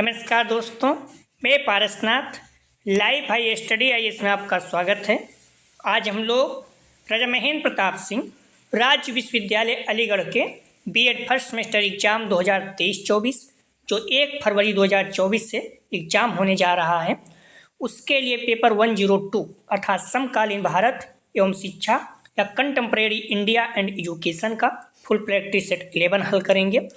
नमस्कार दोस्तों, मैं Parasnath live high study IAS में आपका स्वागत है। आज हम लोग राजा महेंद्र प्रताप सिंह राज्य विश्वविद्यालय अलीगढ़ के बीएड फर्स्ट सेमेस्टर एग्जाम 2023-24 जो 1 फरवरी 2024 से एग्जाम होने जा रहा है, उसके लिए पेपर 102 अर्थात समकालीन भारत एवं शिक्षा या कंटेम्प्रेरी इंडिया एंड एजुकेशन का फुल प्रैक्टिस सेट 11 हल करेंगे।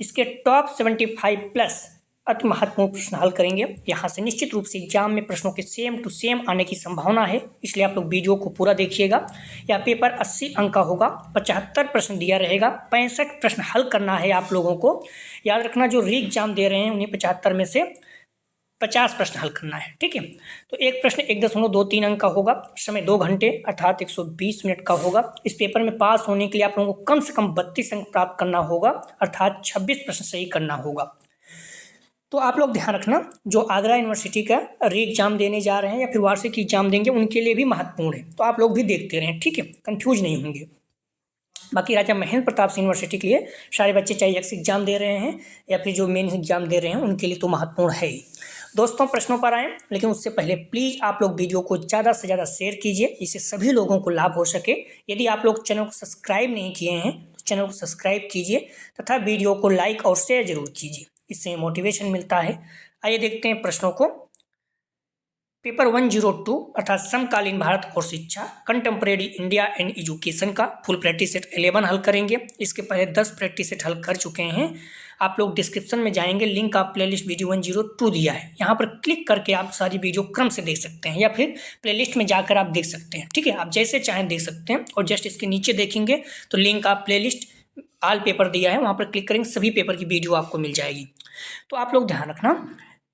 इसके टॉप 75 प्लस अति महत्वपूर्ण प्रश्न हल करेंगे। यहाँ से निश्चित रूप से एग्जाम में प्रश्नों के सेम टू सेम आने की संभावना है, इसलिए आप लोग वीडियो को पूरा देखिएगा। यह पेपर 80 अंक का होगा, 75 प्रश्न दिया रहेगा, 65 प्रश्न हल करना है। आप लोगों को याद रखना, जो री एग्जाम दे रहे हैं उन्हें 75 में से 50 प्रश्न हल करना है, ठीक है। तो एक प्रश्न 1.23 अंक का होगा, समय 2 घंटे अर्थात 120 मिनट का होगा। इस पेपर में पास होने के लिए आप लोगों को कम से कम 32 अंक प्राप्त करना होगा अर्थात 26 प्रश्न सही करना होगा। तो आप लोग ध्यान रखना, जो आगरा यूनिवर्सिटी का री एग्जाम देने जा रहे हैं या फिर वार्षिक एग्जाम देंगे, उनके लिए भी महत्वपूर्ण है, तो आप लोग भी देखते रहें, ठीक है, कंफ्यूज नहीं होंगे। बाकी राजा महेंद्र प्रताप सिंह यूनिवर्सिटी के लिए सारे बच्चे चाहे एक्स एग्जाम दे रहे हैं या फिर जो मेन एग्जाम दे रहे हैं, उनके लिए तो महत्वपूर्ण है ही। दोस्तों, प्रश्नों पर आएँ, लेकिन उससे पहले प्लीज़ आप लोग वीडियो को ज़्यादा से ज़्यादा शेयर कीजिए, जिससे सभी लोगों को लाभ हो सके। यदि आप लोग चैनल को सब्सक्राइब नहीं किए हैं तो चैनल को सब्सक्राइब कीजिए तथा वीडियो को लाइक और शेयर जरूर कीजिए, इससे मोटिवेशन मिलता है। आइए देखते हैं प्रश्नों को। पेपर 102 अर्थात समकालीन भारत और शिक्षा कंटेम्प्रेरी इंडिया एंड एजुकेशन का फुल प्रैक्टिस सेट 11 हल करेंगे। इसके पहले 10 प्रैक्टिस सेट हल कर चुके हैं। आप लोग डिस्क्रिप्शन में जाएंगे, लिंक आप प्लेलिस्ट वीडियो 102 दिया है, यहाँ पर क्लिक करके आप सारी वीडियो क्रम से देख सकते हैं या फिर प्लेलिस्ट में जाकर आप देख सकते हैं, ठीक है। आप जैसे चाहें देख सकते हैं। और जस्ट इसके नीचे देखेंगे तो लिंक आप प्लेलिस्ट ऑल पेपर दिया है, वहाँ पर क्लिक करेंगे, सभी पेपर की वीडियो आपको मिल जाएगी। तो आप लोग ध्यान रखना,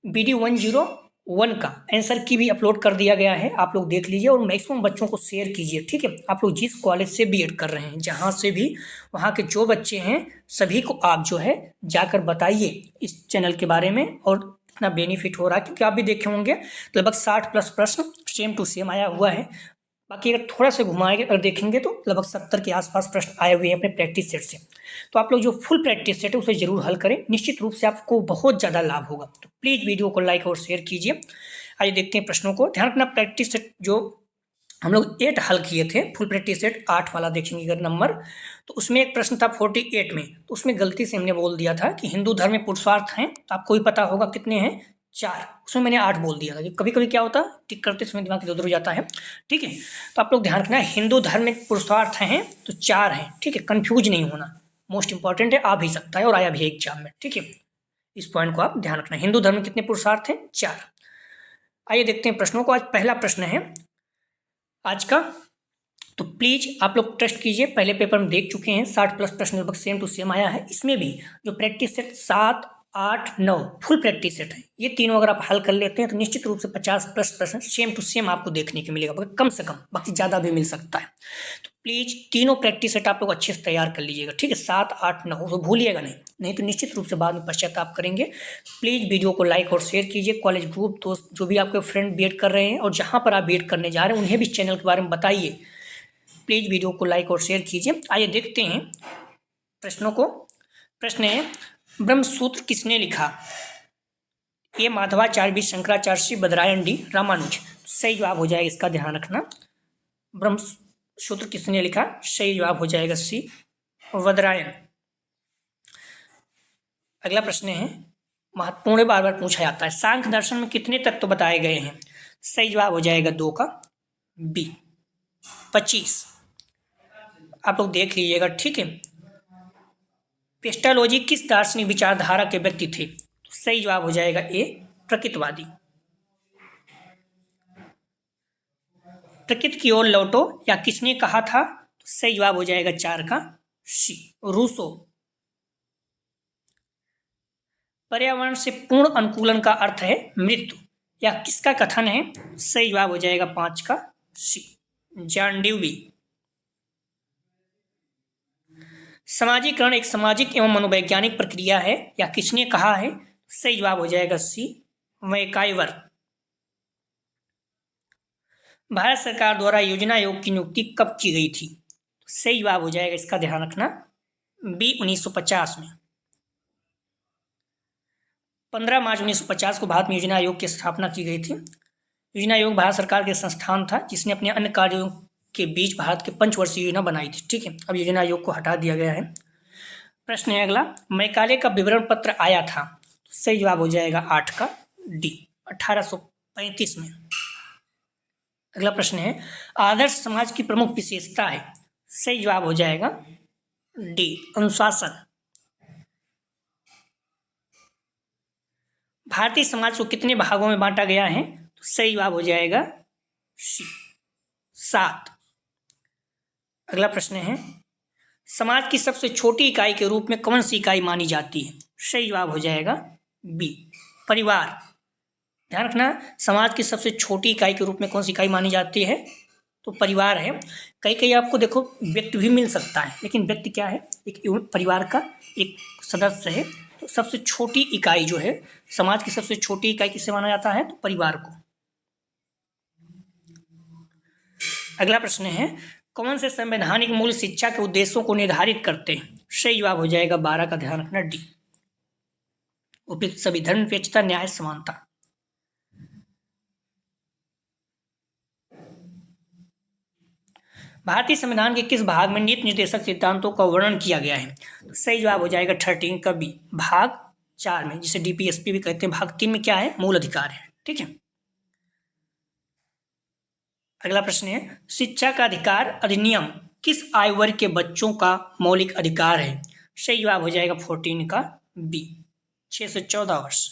वीडियो 101 का आंसर की भी अपलोड कर दिया गया है, आप लोग देख लीजिए और मैक्सिमम बच्चों को शेयर कीजिए, ठीक है। आप लोग जिस कॉलेज से बीएड कर रहे हैं, जहाँ से भी, वहाँ के जो बच्चे हैं सभी को आप जो है जाकर बताइए इस चैनल के बारे में और इतना बेनिफिट हो रहा है, क्योंकि आप भी देखे होंगे लगभग 60 प्लस प्रश्न सेम टू सेम आया हुआ है। बाकी अगर थोड़ा सा घुमाएंगे और देखेंगे तो लगभग 70 के आसपास प्रश्न आए हुए हैं अपने प्रैक्टिस सेट से। तो आप लोग जो फुल प्रैक्टिस सेट है उसे जरूर हल करें, निश्चित रूप से आपको बहुत ज़्यादा लाभ होगा। तो प्लीज़ वीडियो को लाइक और शेयर कीजिए। आइए देखते हैं प्रश्नों को। ध्यान रखना, प्रैक्टिस सेट जो हम लोग 8 हल किए थे, फुल प्रैक्टिस सेट 8 वाला देखेंगे अगर नंबर, तो उसमें एक प्रश्न था 48 में, तो उसमें गलती से हमने बोल दिया था कि हिंदू धर्म में पुरुषार्थ हैं, तो आपको भी पता होगा कितने हैं, 4। उसमें मैंने 8 बोल दिया था। कभी कभी क्या होता है, टिक करते समय दिमाग इधर उधर हो जाता है, ठीक है। तो आप लोग ध्यान रखना, हिंदू धर्म में पुरुषार्थ हैं तो 4 हैं, ठीक है, कंफ्यूज नहीं होना, मोस्ट इंपॉर्टेंट है, आ भी सकता है और आया भी एग्जाम में, ठीक है। इस पॉइंट को आप ध्यान रखना, हिंदू धर्म में कितने पुरुषार्थ हैं, 4। आइए देखते हैं प्रश्नों को। आज पहला प्रश्न है आज का, तो प्लीज आप लोग टेस्ट कीजिए। पहले पेपर में देख चुके हैं, 60 प्लस प्रश्न लगभग सेम टू सेम आया है। इसमें भी जो practice set 7, 8, 9 full practice set है, ये तीनों अगर आप हल कर लेते हैं तो निश्चित रूप से 50 प्लस प्रश्न सेम टू सेम आपको देखने को मिलेगा, कम से कम, बाकी ज़्यादा भी मिल सकता है। तो प्लीज़ तीनों प्रैक्टिस सेट आप लोग अच्छे से तैयार कर लीजिएगा, ठीक है। 7, 8, 9 तो भूलिएगा नहीं तो निश्चित रूप से बाद में पश्चाताप करेंगे। प्लीज़ वीडियो को लाइक और शेयर कीजिए। कॉलेज ग्रुप दोस्त जो भी आपके फ्रेंड बीएड कर रहे हैं और जहाँ पर आप बीएड करने जा रहे हैं, उन्हें भी चैनल के बारे में बताइए। प्लीज़ वीडियो को लाइक और शेयर कीजिए। आइए देखते हैं प्रश्नों को। प्रश्न है, ब्रह्मसूत्र किसने लिखा? ए माधवाचार्य, बी शंकराचार्य, सी बदरायण, डी रामानुज। सही जवाब हो जाएगा इसका, ध्यान रखना, ब्रह्मसूत्र किसने लिखा, सही जवाब हो जाएगा सी बदरायण। अगला प्रश्न है, महत्वपूर्ण, बार बार पूछा जाता है, सांख्य दर्शन में कितने तत्व बताए गए हैं? सही जवाब हो जाएगा 2 का बी, 25। आप लोग देख लीजिएगा, ठीक है। पेस्टालॉजी किस दार्शनिक विचारधारा के व्यक्ति थे? तो सही जवाब हो जाएगा ए, प्रकृतवादी। प्रकृति की ओर लौटो या किसने कहा था? तो सही जवाब हो जाएगा 4 का सी, रूसो। पर्यावरण से पूर्ण अनुकूलन का अर्थ है मृत्यु, या किसका कथन है? सही जवाब हो जाएगा 5 का सी, जॉन ड्यूवी। समाजीकरण एक सामाजिक एवं मनोवैज्ञानिक प्रक्रिया है, या किसने कहा है? सही जवाब हो जाएगा सी, मैकाइवर। भारत सरकार द्वारा योजना आयोग की नियुक्ति कब की गई थी? सही जवाब हो जाएगा इसका, ध्यान रखना, बी 1950 में। 15 मार्च 1950 को भारत में योजना आयोग की स्थापना की गई थी। योजना आयोग भारत सरकार के संस्थान था जिसने अपने अन्य कार्यों के बीच भारत के पंचवर्षीय योजना बनाई थी। ठीक है, अब योजना आयोग को हटा दिया गया है। प्रश्न है अगला, मैकाले का विवरण पत्र आया था। सही जवाब हो जाएगा 8 का डी, 1835 में। अगला प्रश्न है, आदर्श समाज की प्रमुख विशेषता है। सही जवाब हो जाएगा डी, अनुशासन। भारतीय समाज को कितने भागों में बांटा गया है? तो सही जवाब हो जाएगा सी, 7। अगला प्रश्न है, समाज की सबसे छोटी इकाई के रूप में कौन सी इकाई मानी जाती है? सही जवाब हो जाएगा बी, परिवार। ध्यान रखना, समाज की सबसे छोटी इकाई के रूप में कौन सी इकाई मानी जाती है? तो परिवार है। कई आपको देखो व्यक्ति भी मिल सकता है, लेकिन व्यक्ति क्या है? एक परिवार का एक सदस्य है। तो सबसे छोटी इकाई जो है, समाज की सबसे छोटी इकाई किसे माना जाता है? तो परिवार को। अगला प्रश्न है, कौन से संवैधानिक मूल शिक्षा के उद्देश्यों को निर्धारित करते हैं? सही जवाब हो जाएगा 12 का, ध्यान रखना डी, उपयुक्त सभी, धर्मनिरपेक्षता, न्याय, समानता। भारतीय संविधान के किस भाग में नीति निर्देशक सिद्धांतों का वर्णन किया गया है? तो सही जवाब हो जाएगा 13 का बी, भाग 4 में, जिसे डीपीएसपी भी कहते हैं। भाग 3 में क्या है? मूल अधिकार है। ठीक है, अगला प्रश्न है, शिक्षा का अधिकार अधिनियम किस आयु वर्ग के बच्चों का मौलिक अधिकार है? सही जवाब हो जाएगा 14 का बी, 6 से 14 वर्ष।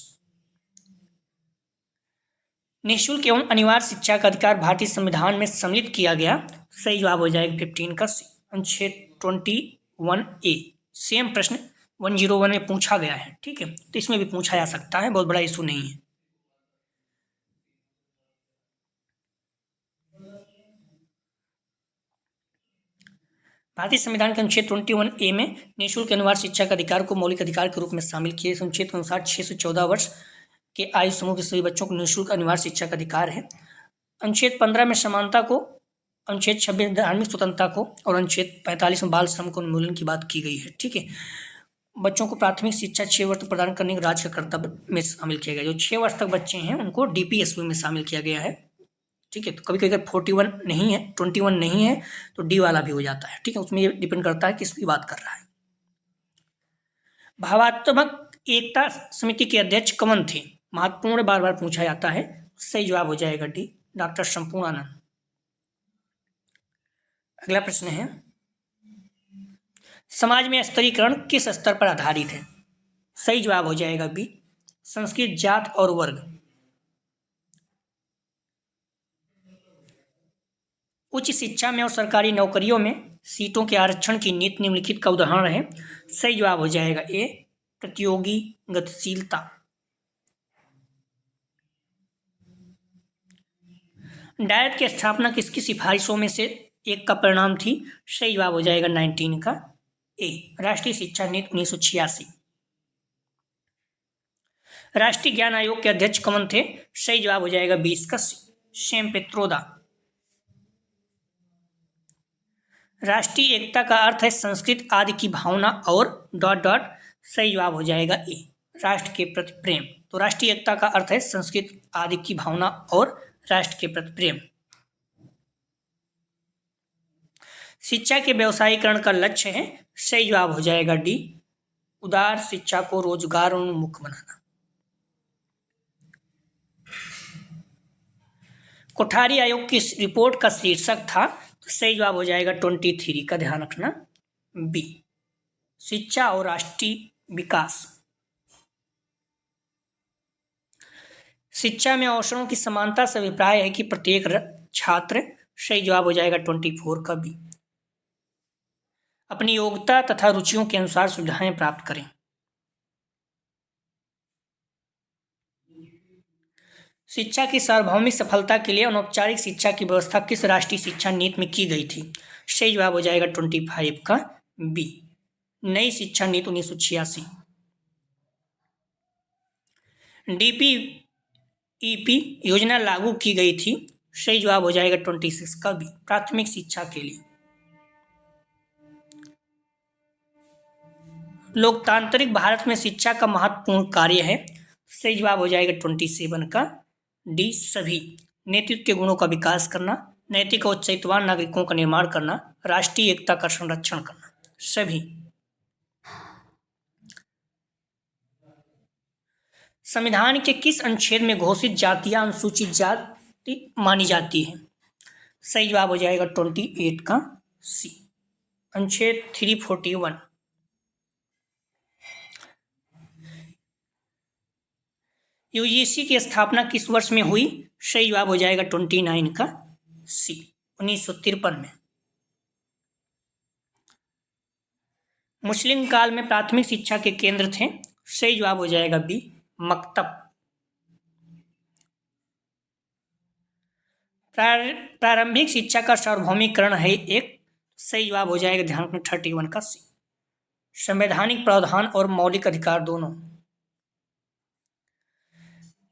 निःशुल्क एवं अनिवार्य शिक्षा का अधिकार भारतीय संविधान में सम्मिलित किया गया। सही जवाब हो जाएगा 15 का सी, अनुच्छेद 21A। सेम प्रश्न 101 में पूछा गया है। ठीक है, तो इसमें भी पूछा जा सकता है, बहुत बड़ा इशू नहीं है। भारतीय संविधान के अनुच्छेद 21A में निःशुल्क अनिवार्य शिक्षा का अधिकार को मौलिक अधिकार के रूप में शामिल किए। इस अनुच्छेद के अनुसार 6 से 14 वर्ष के आयु समूह के सभी बच्चों को निःशुल्क अनिवार्य शिक्षा का अधिकार है। अनुच्छेद 15 में समानता को, अनुच्छेद 26 में धार्मिक स्वतंत्रता को और अनुच्छेद 45 में बाल श्रम को उन्मूलन की बात की गई है। ठीक है, बच्चों को प्राथमिक शिक्षा 6 वर्ष तक प्रदान करने के राज्य का कर्तव्य में शामिल किया गया। जो 6 वर्ष तक बच्चे हैं उनको डीपीएसपी में शामिल किया गया है। ठीक है, तो कभी कभी अगर 41 नहीं है, 21 नहीं है, तो डी वाला भी हो जाता है। ठीक है, उसमें ये डिपेंड करता है किस की बात कर रहा है। भावात्मक एकता समिति के अध्यक्ष कौन थे? महत्वपूर्ण, बार बार पूछा जाता है। सही जवाब हो जाएगा डी, डॉक्टर संपूर्णानंद। अगला प्रश्न है, समाज में स्तरीकरण किस स्तर पर आधारित है? सही जवाब हो जाएगा बी, संस्कृत, जात और वर्ग। उच्च शिक्षा में और सरकारी नौकरियों में सीटों के आरक्षण की नीति निम्नलिखित का उदाहरण है। सही जवाब हो जाएगा ए, प्रतियोगी गतिशीलता। डायट की स्थापना किसकी सिफारिशों में से एक का परिणाम थी? सही जवाब हो जाएगा 19 का ए, राष्ट्रीय शिक्षा नीति 1986। राष्ट्रीय ज्ञान आयोग के अध्यक्ष कौन थे? सही जवाब हो जाएगा 20 का सी, श्याम पित्रोदा। राष्ट्रीय एकता का अर्थ है संस्कृत आदि की भावना और ... सही जवाब हो जाएगा ए, राष्ट्र के प्रति प्रेम। तो राष्ट्रीय एकता का अर्थ है संस्कृत आदि की भावना और राष्ट्र के प्रति प्रेम। शिक्षा के व्यवसायीकरण का लक्ष्य है। सही जवाब हो जाएगा डी, उदार शिक्षा को रोजगार उन्मुख बनाना। कोठारी आयोग की रिपोर्ट का शीर्षक था। तो सही जवाब हो जाएगा 23 का, ध्यान रखना बी, शिक्षा और राष्ट्रीय विकास। शिक्षा में अवसरों की समानता से अभिप्राय है कि प्रत्येक छात्र। सही जवाब हो जाएगा 24 का बी, अपनी योग्यता तथा रुचियों के अनुसार सुविधाएं प्राप्त करें। शिक्षा की सार्वभौमिक सफलता के लिए अनौपचारिक शिक्षा की व्यवस्था किस राष्ट्रीय शिक्षा नीति में की गई थी? सही जवाब हो जाएगा 25 का बी, नई शिक्षा नीति 1986। डीपीईपी योजना लागू की गई थी। सही जवाब हो जाएगा 26 का बी, प्राथमिक शिक्षा के लिए। लोकतांत्रिक भारत में शिक्षा का महत्वपूर्ण कार्य है। सही जवाब हो जाएगा 27 का डी सभी। नेतृत्व के गुणों का विकास करना, नैतिक और चैतवान नागरिकों का निर्माण करना, राष्ट्रीय एकता का संरक्षण करना, सभी। संविधान के किस अनुच्छेद में घोषित जातियां अनुसूचित जाति मानी जाती है? सही जवाब हो जाएगा 28 का सी, अनुच्छेद 341। यूजीसी की स्थापना किस वर्ष में हुई? सही जवाब हो जाएगा 29 का सी, 1953 में। मुस्लिम काल में प्राथमिक शिक्षा के केंद्र थे? सही जवाब हो जाएगा बी, मकतब। प्रारंभिक शिक्षा का सार्वभौमिकरण है एक? सही जवाब हो जाएगा, ध्यान रखना, 31 का सी। संवैधानिक प्रावधान और मौलिक अधिकार दोनों।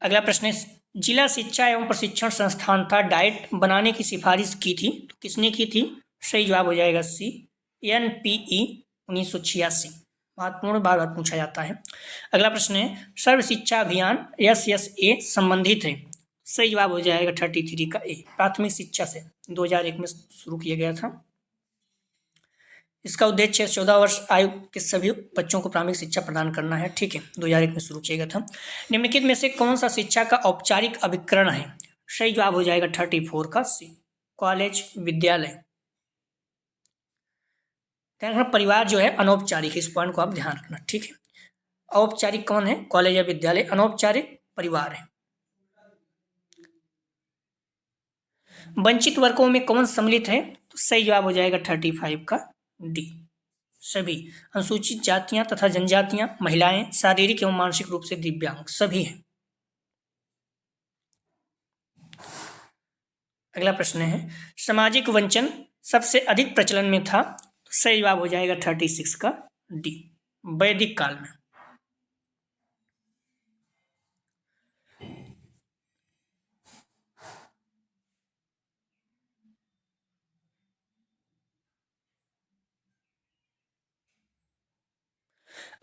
अगला प्रश्न है, जिला शिक्षा एवं प्रशिक्षण संस्थान था डाइट बनाने की सिफारिश की थी, तो किसने की थी? सही जवाब हो जाएगा सी, NPE 1986। महत्वपूर्ण बार बार पूछा जाता है। अगला प्रश्न है, सर्व शिक्षा अभियान SSA संबंधित है? सही जवाब हो जाएगा 33 का ए, प्राथमिक शिक्षा से 2001 में शुरू किया गया था। इसका उद्देश्य 14 वर्ष आयु के सभी बच्चों को प्राथमिक शिक्षा प्रदान करना है। ठीक है, 2001 में शुरू किया गया था। निम्नलिखित में से कौन सा शिक्षा का औपचारिक अभिकरण है? सही जवाब हो जाएगा 34 का सी, कॉलेज विद्यालय। ध्यान रखना, परिवार जो है अनौपचारिक, इस पॉइंट को आप ध्यान रखना। ठीक है, औपचारिक कौन है? कॉलेज या विद्यालय। अनौपचारिक परिवार है। वंचित वर्गों में कौन सम्मिलित है? तो सही जवाब हो जाएगा 35 का डी, सभी। अनुसूचित जातियां तथा जनजातियां, महिलाएं, शारीरिक एवं मानसिक रूप से दिव्यांग, सभी हैं। अगला प्रश्न है, सामाजिक वंचन सबसे अधिक प्रचलन में था? तो सही जवाब हो जाएगा 36 का डी, वैदिक काल में।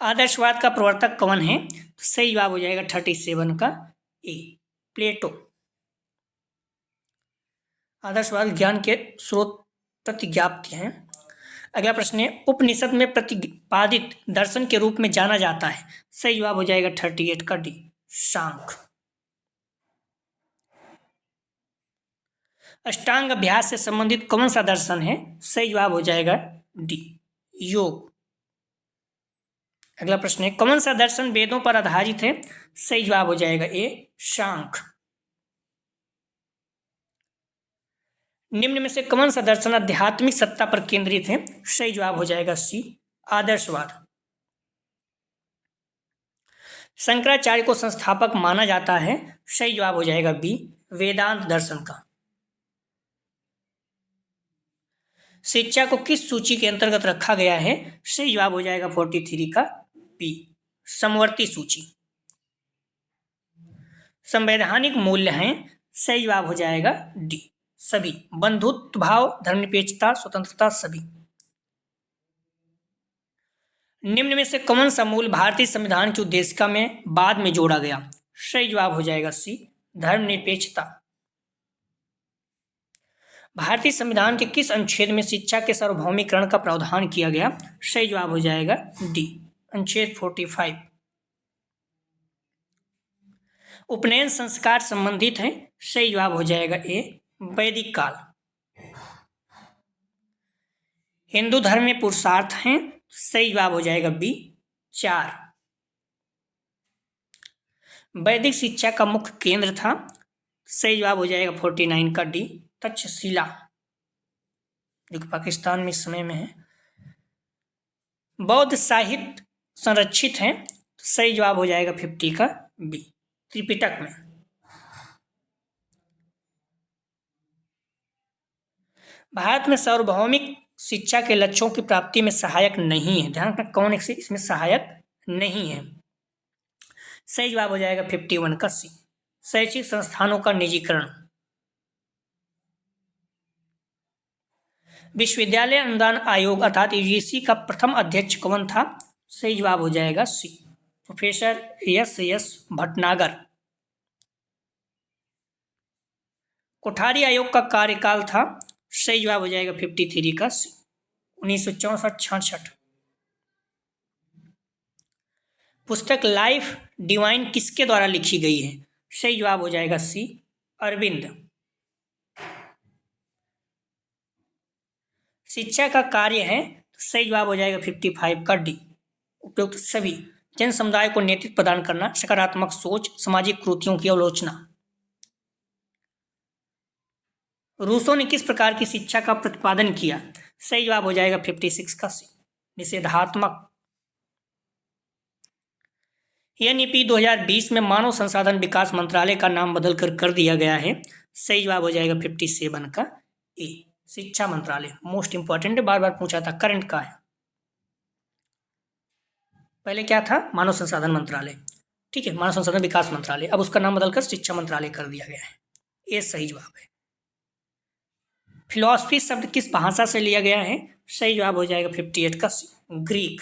आदर्शवाद का प्रवर्तक कौन है? तो सही जवाब हो जाएगा 37 का ए, प्लेटो। आदर्शवाद ज्ञान के स्रोत प्रतिज्ञाप्ति हैं। अगला प्रश्न है, उपनिषद में प्रतिपादित दर्शन के रूप में जाना जाता है? सही जवाब हो जाएगा 38 का डी, सांख्य। अष्टांग अभ्यास से संबंधित कौन सा दर्शन है? सही जवाब हो जाएगा डी, योग। अगला प्रश्न है, कौन सा दर्शन वेदों पर आधारित है? सही जवाब हो जाएगा ए, सांख्य। निम्न में से कौन सा दर्शन आध्यात्मिक सत्ता पर केंद्रित है? सही जवाब हो जाएगा सी, आदर्शवाद। शंकराचार्य को संस्थापक माना जाता है? सही जवाब हो जाएगा बी, वेदांत दर्शन का। शिक्षा को किस सूची के अंतर्गत रखा गया है? सही जवाब हो जाएगा 43 का बी, समवर्ती सूची। संवैधानिक मूल्य हैं? सही जवाब हो जाएगा डी, सभी। बंधुत्व भाव, धर्मनिरपेक्षता, स्वतंत्रता, सभी। निम्न में से कौन सा मूल भारतीय संविधान की उद्देशिका में बाद में जोड़ा गया? सही जवाब हो जाएगा सी, धर्मनिरपेक्षता। भारतीय संविधान के किस अनुच्छेद में शिक्षा के सार्वभौमिकरण का प्रावधान किया गया? सही जवाब हो जाएगा डी, अनुच्छेद 45। उपनयन संस्कार संबंधित है? सही जवाब हो जाएगा ए, वैदिक काल। हिंदू धर्म में पुरुषार्थ हैं? सही जवाब हो जाएगा बी, 4। वैदिक शिक्षा का मुख्य केंद्र था? सही जवाब हो जाएगा 49 का डी, तक्षशिला, जो कि पाकिस्तान में इस समय में है। बौद्ध साहित्य संरक्षित है? सही जवाब हो जाएगा 50 का बी, त्रिपिटक में। भारत में सार्वभौमिक शिक्षा के लक्ष्यों की प्राप्ति में सहायक नहीं है? ध्यान रखना, कौन इसमें सहायक नहीं है? सही जवाब हो जाएगा 51 का सी, शैक्षिक संस्थानों का निजीकरण। विश्वविद्यालय अनुदान आयोग अर्थात यूजीसी का प्रथम अध्यक्ष कौन था? सही जवाब हो जाएगा सी, प्रोफेसर एस भटनागर। कोठारी आयोग का कार्यकाल था, सही जवाब हो जाएगा 53 का 1964-66। पुस्तक लाइफ डिवाइन किसके द्वारा लिखी गई है? सही जवाब हो जाएगा सी अरविंद। शिक्षा का कार्य है, सही जवाब हो जाएगा 55 का डी उपयुक्त सभी। जन समुदाय को नेतृत्व प्रदान करना, सकारात्मक सोच, सामाजिक कुरीतियों की आलोचना। रूसो ने किस प्रकार की शिक्षा का प्रतिपादन किया? सही जवाब हो जाएगा 56 का सी निषेधात्मक। एनईपी 2020 में मानव संसाधन विकास मंत्रालय का नाम बदल कर दिया गया है, सही जवाब हो जाएगा 57 का ए शिक्षा मंत्रालय। मोस्ट इंपॉर्टेंट है, बार बार पूछा था, करंट का है। पहले क्या था? मानव संसाधन मंत्रालय, ठीक है, मानव संसाधन विकास मंत्रालय, अब उसका नाम बदलकर शिक्षा मंत्रालय कर दिया गया है। ये सही जवाब है। फिलॉसफी शब्द किस भाषा से लिया गया है? सही जवाब हो जाएगा 58 का ग्रीक।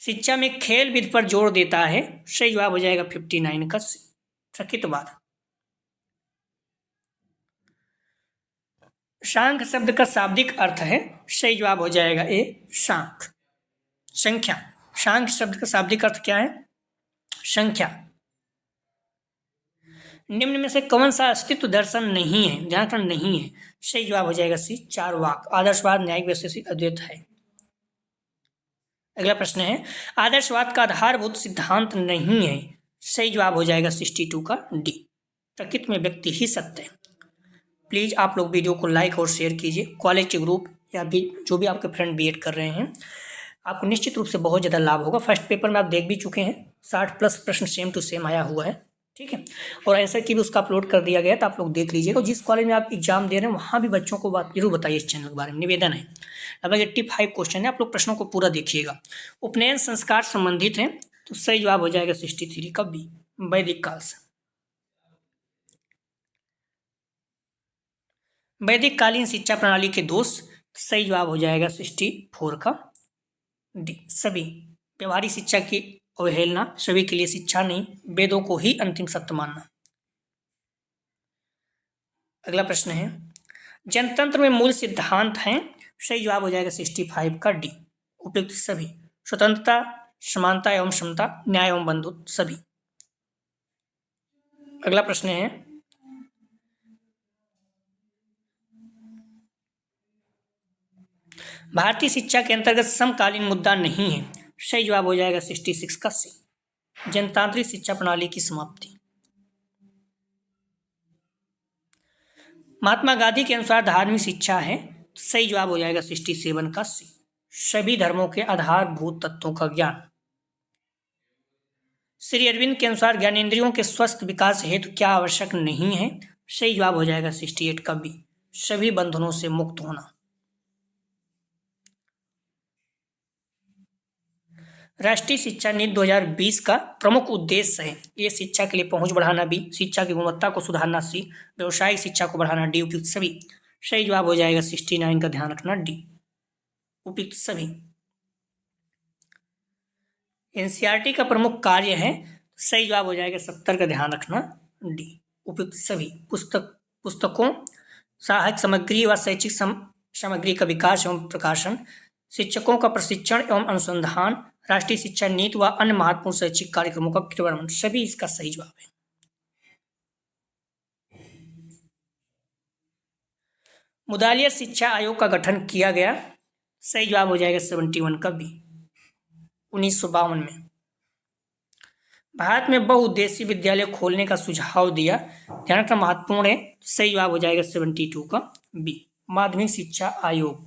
शिक्षा में खेल विधि पर जोर देता है, सही जवाब हो जाएगा 59 का प्रकृतवाद। शांख शब्द का शाब्दिक अर्थ है, सही जवाब हो जाएगा ए शांख संख्या। शांख शब्द का शाब्दिक अर्थ क्या है? संख्या। निम्न में से कौन सा अस्तित्व दर्शन नहीं है? ध्यान रखना नहीं है, सही जवाब हो जाएगा सी चारवाक। आदर्शवाद, न्यायिक, वैशेषिक, अद्वैत है। अगला प्रश्न है, आदर्शवाद का आधारभूत सिद्धांत नहीं है, सही जवाब हो जाएगा 62 का डी प्रकृति में व्यक्ति ही सत्य है। प्लीज आप लोग वीडियो को लाइक और शेयर कीजिए। कॉलेज के ग्रुप या भी जो भी आपके फ्रेंड बीएड कर रहे हैं, आपको निश्चित रूप से बहुत ज़्यादा लाभ होगा। फर्स्ट पेपर में आप देख भी चुके हैं, 60+ प्रश्न सेम टू सेम आया हुआ है, ठीक है, और आंसर की भी उसका अपलोड कर दिया गया, तो आप लोग देख लीजिएगा। जिस कॉलेज में आप एग्जाम दे रहे हैं वहाँ भी बच्चों को बात जरूर बताइए, इस चैनल के बारे में निवेदन है। लगभग 85 क्वेश्चन है, आप लोग प्रश्नों को पूरा देखिएगा। उपनयन संस्कार संबंधित है, तो सही जवाब हो जाएगा 63 का बी वैदिक काल से। वैदिक कालीन शिक्षा प्रणाली के दोष, सही जवाब हो जाएगा 64 का डी सभी। व्यवहारिक शिक्षा की अवहेलना, सभी के लिए शिक्षा नहीं, वेदों को ही अंतिम सत्य मानना। अगला प्रश्न है, जनतंत्र में मूल सिद्धांत हैं, सही जवाब हो जाएगा 65 का डी उपयुक्त सभी। स्वतंत्रता, समानता एवं समता, न्याय एवं बंधुत्व सभी। अगला प्रश्न है, भारतीय शिक्षा के अंतर्गत समकालीन मुद्दा नहीं है, सही जवाब हो जाएगा 66 का सी जनतांत्रिक शिक्षा प्रणाली की समाप्ति। महात्मा गांधी के अनुसार धार्मिक शिक्षा है, सही जवाब हो जाएगा 67 का सी सभी धर्मों के आधारभूत तत्वों का ज्ञान। श्री अरविंद के अनुसार ज्ञानेंद्रियों के स्वस्थ विकास हेतु क्या आवश्यक नहीं है, सही जवाब हो जाएगा 68 का बी सभी बंधनों से मुक्त होना। राष्ट्रीय शिक्षा नीति 2020 का प्रमुख उद्देश्य है, ये शिक्षा के लिए पहुंच बढ़ाना बी, शिक्षा की गुणवत्ता को सुधारना सी, व्यवसायिक शिक्षा को बढ़ाना डी उपयुक्त सभी। सही जवाब हो जाएगा 69 का ध्यान रखना डी उपयुक्त सभी। एनसीईआरटी का प्रमुख कार्य है, सही जवाब हो जाएगा 70 का ध्यान रखना डी उपयुक्त सभी। पुस्तकों, सहायक सामग्री व शैक्षिक सामग्री का विकास एवं प्रकाशन, शिक्षकों का प्रशिक्षण एवं अनुसंधान, राष्ट्रीय शिक्षा नीति व अन्य महत्वपूर्ण शैक्षिक कार्यक्रमों का क्रियान्वयन, सभी इसका सही जवाब है। मुदालिया शिक्षा आयोग का गठन किया गया, सही जवाब हो जाएगा 71 का बी 1952 में। भारत में बहुउद्देशीय विद्यालय खोलने का सुझाव दिया, ध्यान रखना महत्वपूर्ण है, सही जवाब हो जाएगा 72 का बी माध्यमिक शिक्षा आयोग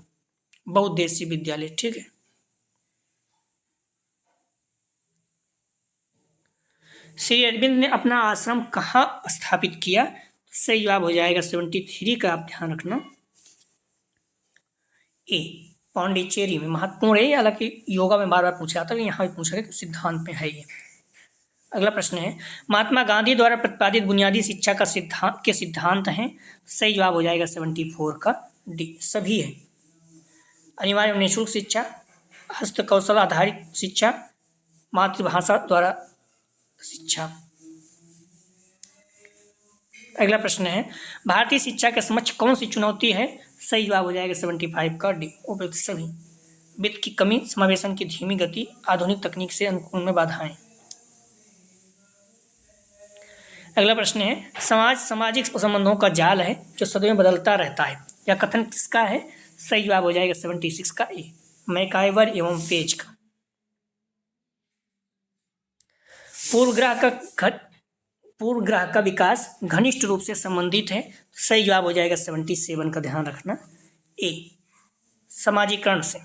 बहुउद्देशीय विद्यालय, ठीक है। श्री अरविंद ने अपना आश्रम कहाँ स्थापित किया, सही जवाब हो जाएगा 73 का, आप ध्यान रखना ए पांडिचेरी में। महत्वपूर्ण है, हालांकि योगा में बार बार पूछा जाता है, यहाँ भी पूछा गया, सिद्धांत में है ये। अगला प्रश्न है, महात्मा गांधी द्वारा प्रतिपादित बुनियादी शिक्षा का सिद्धांत हैं, सही जवाब हो जाएगा 74 का डी सभी है। अनिवार्य निःशुल्क शिक्षा, हस्तकौशल आधारित शिक्षा, मातृभाषा द्वारा शिक्षा। अगला प्रश्न है, भारतीय शिक्षा के समक्ष कौन सी चुनौती है? सही जवाब हो जाएगा 75 का डी, उपयुक्त सभी। वित्त की कमी, समावेशन की धीमी गति, आधुनिक तकनीक से अनुकूल में बाधाएं। अगला प्रश्न है, सामाजिक संबंधों का जाल है जो सदैव बदलता रहता है। यह कथन किसका है? सही जवाब हो जाएगा 76 का ए, मैकाइवर एवं पेज का। पूर्व ग्रह का विकास घनिष्ठ रूप से संबंधित है। सही जवाब हो जाएगा 77 का, ध्यान रखना ए, समाजीकरण से।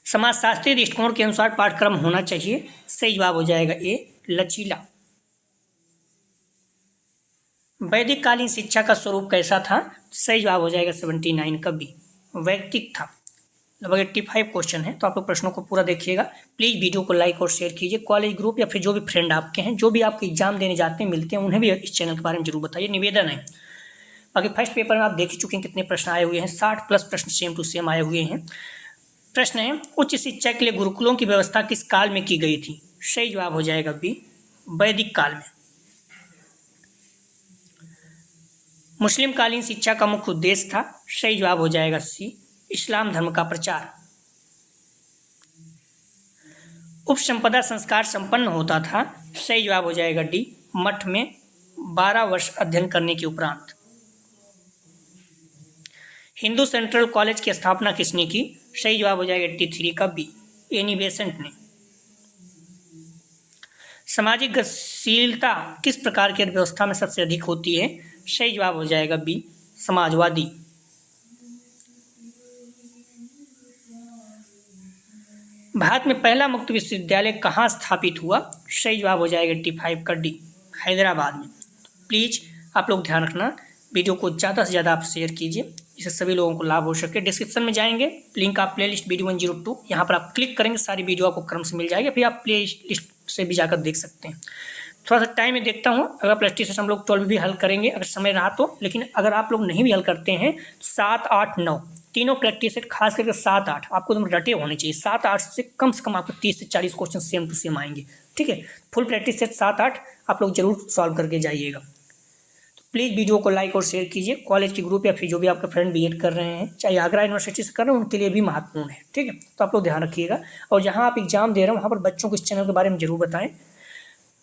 समाजशास्त्रीय दृष्टिकोण के अनुसार पाठ्यक्रम होना चाहिए। सही जवाब हो जाएगा ए, लचीला। वैदिक कालीन शिक्षा का स्वरूप कैसा था? सही जवाब हो जाएगा 79 का बी, वैयक्तिक था। लगभग 85 क्वेश्चन है, तो आप लोग प्रश्नों को पूरा देखिएगा। प्लीज़ वीडियो को लाइक और शेयर कीजिए। कॉलेज ग्रुप या फिर जो भी फ्रेंड आपके हैं, जो भी आपके एग्जाम देने जाते हैं, मिलते हैं, उन्हें भी इस चैनल के बारे में जरूर बताइए, निवेदन है। बाकी फर्स्ट पेपर में आप देख ही चुके हैं कितने प्रश्न आए हुए हैं, 60+ प्रश्न सेम टू सेम आए हुए हैं। प्रश्न है, उच्च शिक्षा के लिए गुरुकुलों की व्यवस्था किस काल में की गई थी? सही जवाब हो जाएगा बी, वैदिक काल में। मुस्लिम कालीन शिक्षा का मुख्य उद्देश्य था। सही जवाब हो जाएगा सी, इस्लाम धर्म का प्रचार। उपसंपदा संस्कार संपन्न होता था। सही जवाब हो जाएगा डी, मठ में 12 वर्ष अध्ययन करने के उपरांत। हिंदू सेंट्रल कॉलेज की स्थापना किसने की? सही जवाब हो जाएगा 83 का बी, एनी बेसेंट ने। सामाजिक गतिशीलता किस प्रकार की अर्थव्यवस्था में सबसे अधिक होती है? सही जवाब हो जाएगा बी, समाजवादी। भारत में पहला मुक्त विश्वविद्यालय कहाँ स्थापित हुआ? सही जवाब हो जाएगा 85 का डी, हैदराबाद में। प्लीज़ आप लोग ध्यान रखना, वीडियो को ज़्यादा से ज़्यादा आप शेयर कीजिए जिससे सभी लोगों को लाभ हो सके। डिस्क्रिप्शन में जाएंगे, लिंक आप प्लेलिस्ट वीडियो 102, यहाँ पर आप क्लिक करेंगे, सारी वीडियो आपको क्रम से मिल जाएगी, फिर आप प्ले लिस्ट से भी जाकर देख सकते हैं। थोड़ा सा टाइम में देखता हूँ, अगर प्लस टी से हम लोग 12 भी हल करेंगे अगर समय रहा तो, लेकिन अगर आप लोग नहीं भी हल करते हैं 7, 8, 9 तीनों प्रैक्टिस सेट, खास करके 7, 8 आपको एकदम रटे होने चाहिए। 7, 8 से कम आपको 30 से 40 क्वेश्चन सेम टू सेम आएंगे। ठीक है, फुल प्रैक्टिस सेट 7, 8 आप लोग जरूर सॉल्व करके जाइएगा। तो प्लीज़ वीडियो को लाइक और शेयर कीजिए। कॉलेज के ग्रुप या फिर जो भी आपके फ्रेंड बीएड कर रहे हैं, चाहे आगरा यूनिवर्सिटी से कर रहे हैं, उनके लिए भी महत्वपूर्ण है। ठीक है, तो आप लोग ध्यान रखिएगा, और जहाँ आप एग्जाम दे रहे हैं वहाँ पर बच्चों को इस चैनल के बारे में जरूर बताएं।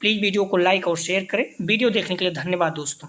प्लीज़ वीडियो को लाइक और शेयर करें। वीडियो देखने के लिए धन्यवाद दोस्तों।